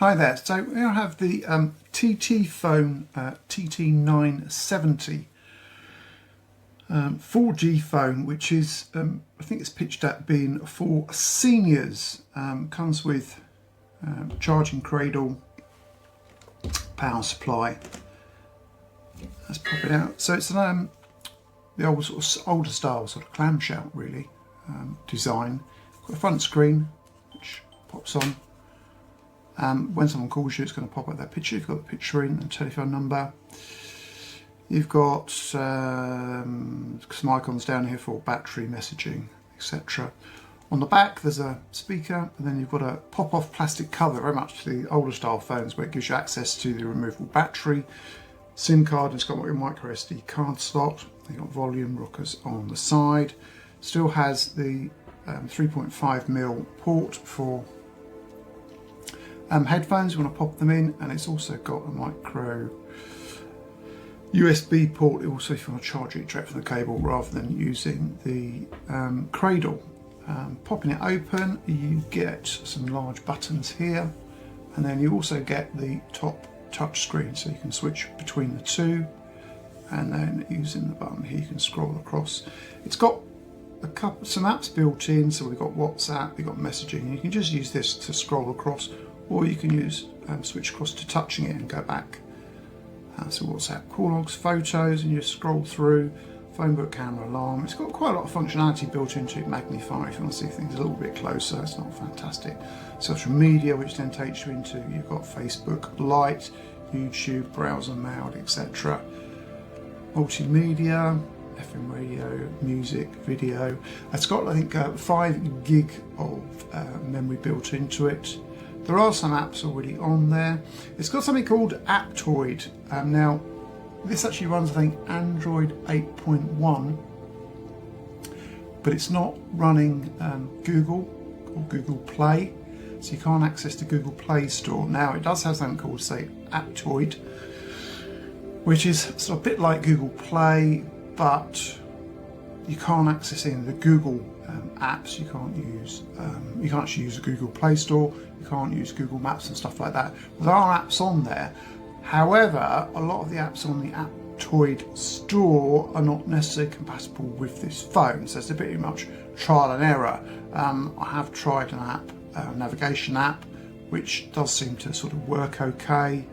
Hi there, so we now have the TTfone TT970 4G phone, which is, I think it's pitched at being for seniors. Comes with charging cradle, power supply. Let's pop it out. So it's the old older style sort of clamshell really design. Got a front screen which pops on. When someone calls you, it's going to pop up that picture. You've got the picture in and telephone number. You've got some icons down here for battery, messaging, etc. On the back, there's a speaker, and then you've got a pop-off plastic cover, very much to the older style phones, where it gives you access to the removable battery, SIM card, and it's got a micro SD card slot. You've got volume rockers on the side. Still has the 3.5mm port for headphones. You want to pop them in, and it's also got a micro USB port. Also, if you want to charge it direct from the cable rather than using the cradle. Popping it open, you get some large buttons here, and then you also get the top touch screen, so you can switch between the two, and then using the button here you can scroll across. It's got some apps built in, so we've got WhatsApp, we've got messaging. You can just use this to scroll across, or you can use switch across to touching it and go back. So WhatsApp, call logs, photos, and you just scroll through. Phone book, camera, alarm. It's got quite a lot of functionality built into it. Magnify if you want to see things a little bit closer. It's not fantastic. Social media, which then takes you into, you've got Facebook Lite, YouTube, browser mode, etc. Multimedia, FM radio, music, video. It's got, I think, 5 gig of memory built into it. There are some apps already on there. It's got something called Aptoid. Now, this actually runs, I think, Android 8.1, but it's not running Google or Google Play, so you can't access the Google Play Store. Now, it does have something called, say, Aptoid, which is sort of a bit like Google Play, but you can't access any of the Google apps. You can't actually use the Google Play Store. You can't use Google Maps and stuff like that. There are apps on there. However, a lot of the apps on the Aptoid store are not necessarily compatible with this phone, so it's a bit much trial and error. I have tried an app, navigation app, which does seem to sort of work okay.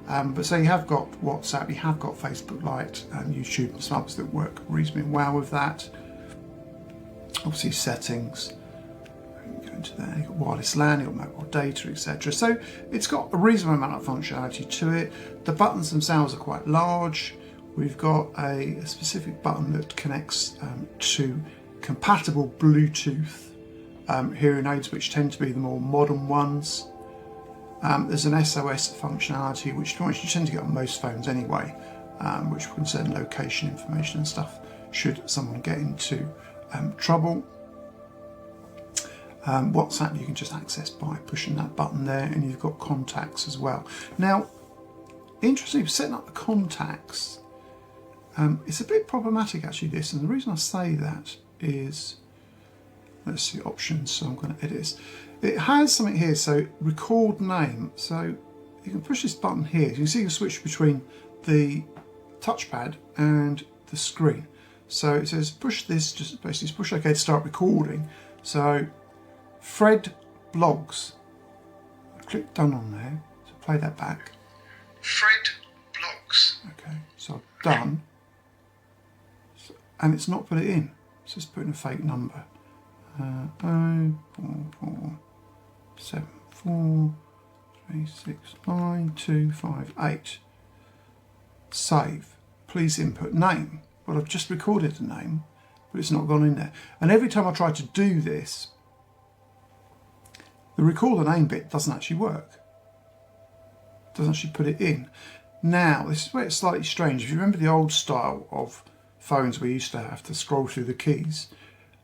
But so you have got WhatsApp, you have got Facebook Lite and YouTube and some others that work reasonably well with that. Obviously settings, go into there, you've got wireless LAN, you've got mobile data, etc. So it's got a reasonable amount of functionality to it. The buttons themselves are quite large. We've got a specific button that connects to compatible Bluetooth hearing aids, which tend to be the more modern ones. There's an SOS functionality, which you tend to get on most phones anyway, which can send location information and stuff should someone get into trouble. WhatsApp you can just access by pushing that button there, and you've got contacts as well. Now, interestingly, setting up the contacts, it's a bit problematic actually, this, and the reason I say that is, let's see options, so I'm going to edit this. It has something here, so record name, so you can push this button here. You can see you switch between the touchpad and the screen. So it says push this, just basically push OK to start recording. So Fred Blogs, click done on there, so play that back. Fred Blogs. Okay, so I've done, and it's not put it in, it's just putting a fake number. 04474369258. Save. Please input name. Well, I've just recorded the name, but it's not gone in there. And every time I try to do this, the record the name bit doesn't actually work. It doesn't actually put it in. Now, this is where it's slightly strange. If you remember the old style of phones, we used to have to scroll through the keys.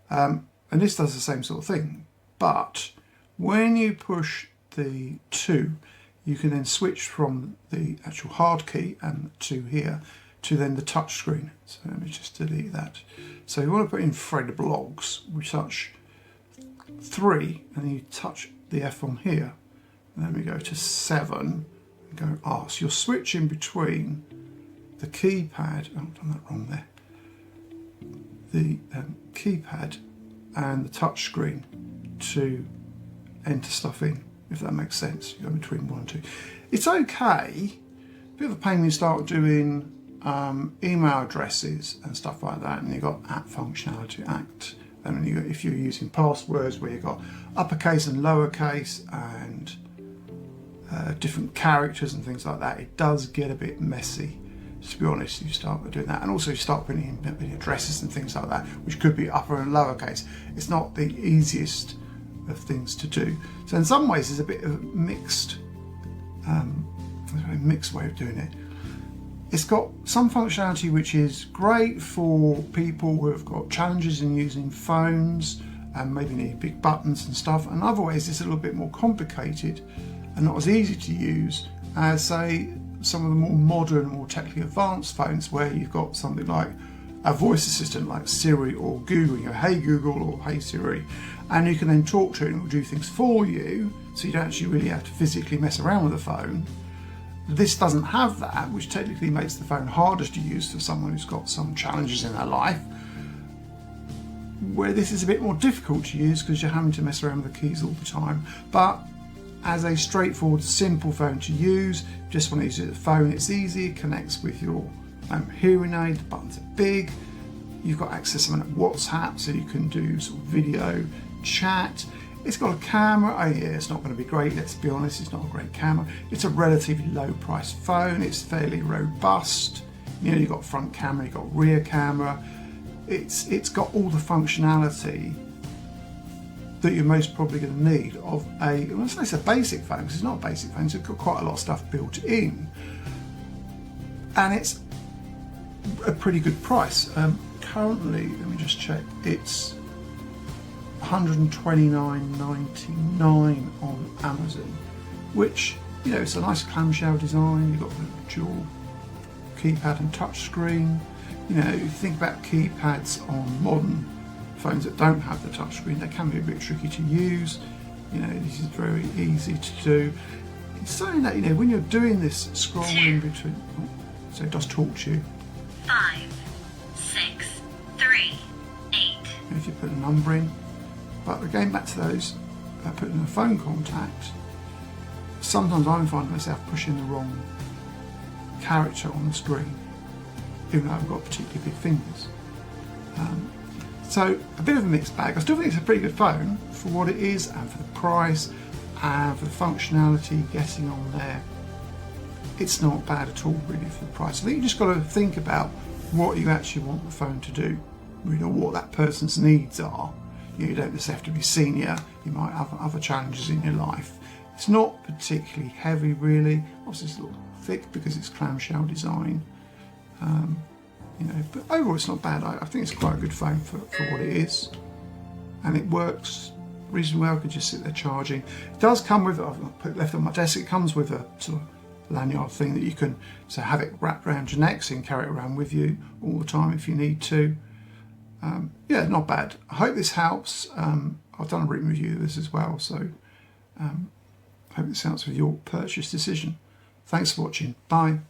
And this does the same sort of thing. But when you push the 2, you can then switch from the actual hard key and 2 here to then the touch screen. So let me just delete that. So you want to put in Fred Blogs, we touch 3 and then you touch the F on here, and then we go to 7 and go R. So you're switching between the keypad, oh, I've done that wrong there, the keypad and the touch screen to enter stuff in, if that makes sense. You go between 1 and 2. It's okay, a bit of a pain when you start doing email addresses and stuff like that, and you've got app functionality, and if you're using passwords where you've got uppercase and lowercase and different characters and things like that, it does get a bit messy, to be honest. You start doing that, and also you start putting in addresses and things like that, which could be upper and lowercase. It's not the easiest of things to do. So in some ways it's a bit of a mixed way of doing it. It's got some functionality which is great for people who have got challenges in using phones and maybe need big buttons and stuff, and other ways it's a little bit more complicated and not as easy to use as, say, some of the more modern, more technically advanced phones where you've got something like a voice assistant like Siri or Google, you go, hey Google or hey Siri, and you can then talk to it and it will do things for you, so you don't actually really have to physically mess around with the phone. This doesn't have that, which technically makes the phone harder to use for someone who's got some challenges in their life, where this is a bit more difficult to use because you're having to mess around with the keys all the time. But as a straightforward, simple phone to use, just want to use the phone, it's easy, it connects with your hearing aid, the buttons are big, you've got access to WhatsApp, so you can do sort of video, chat. It's got a camera. Oh yeah, it's not going to be great, let's be honest, it's not a great camera. It's a relatively low price phone, it's fairly robust. You know, you've got front camera, you've got rear camera. It's got all the functionality that you're most probably going to need of a, well, let's say it's a basic phone, because it's not a basic phone, so it's got quite a lot of stuff built in. And it's a pretty good price. Currently, let me just check, it's $129.99 on Amazon, which, you know, it's a nice clamshell design. You've got the dual keypad and touch screen. You know, if you think about keypads on modern phones that don't have the touch screen, they can be a bit tricky to use. You know, this is very easy to do. It's saying that, you know, when you're doing this scrolling between, so it does talk to you. 5, 6, 3, 8. If you put a number in. But again, back to those, putting a phone contact, sometimes I find myself pushing the wrong character on the screen, even though I've got particularly big fingers. So a bit of a mixed bag. I still think it's a pretty good phone for what it is and for the price and for the functionality getting on there. It's not bad at all really for the price. I think you just got to think about what you actually want the phone to do, you know, what that person's needs are. You don't just have to be senior, you might have other challenges in your life. It's not particularly heavy really, obviously it's a little thick because it's clamshell design. You know, but overall it's not bad. I think it's quite a good phone for what it is, and it works reasonably well. I could just sit there charging. It does come with, I've put it left on my desk, it comes with a sort of lanyard thing that you can so have it wrapped around your neck so you can carry it around with you all the time if you need to. Yeah, not bad. I hope this helps. I've done a written review of this as well, so I hope this helps with your purchase decision. Thanks for watching. Bye.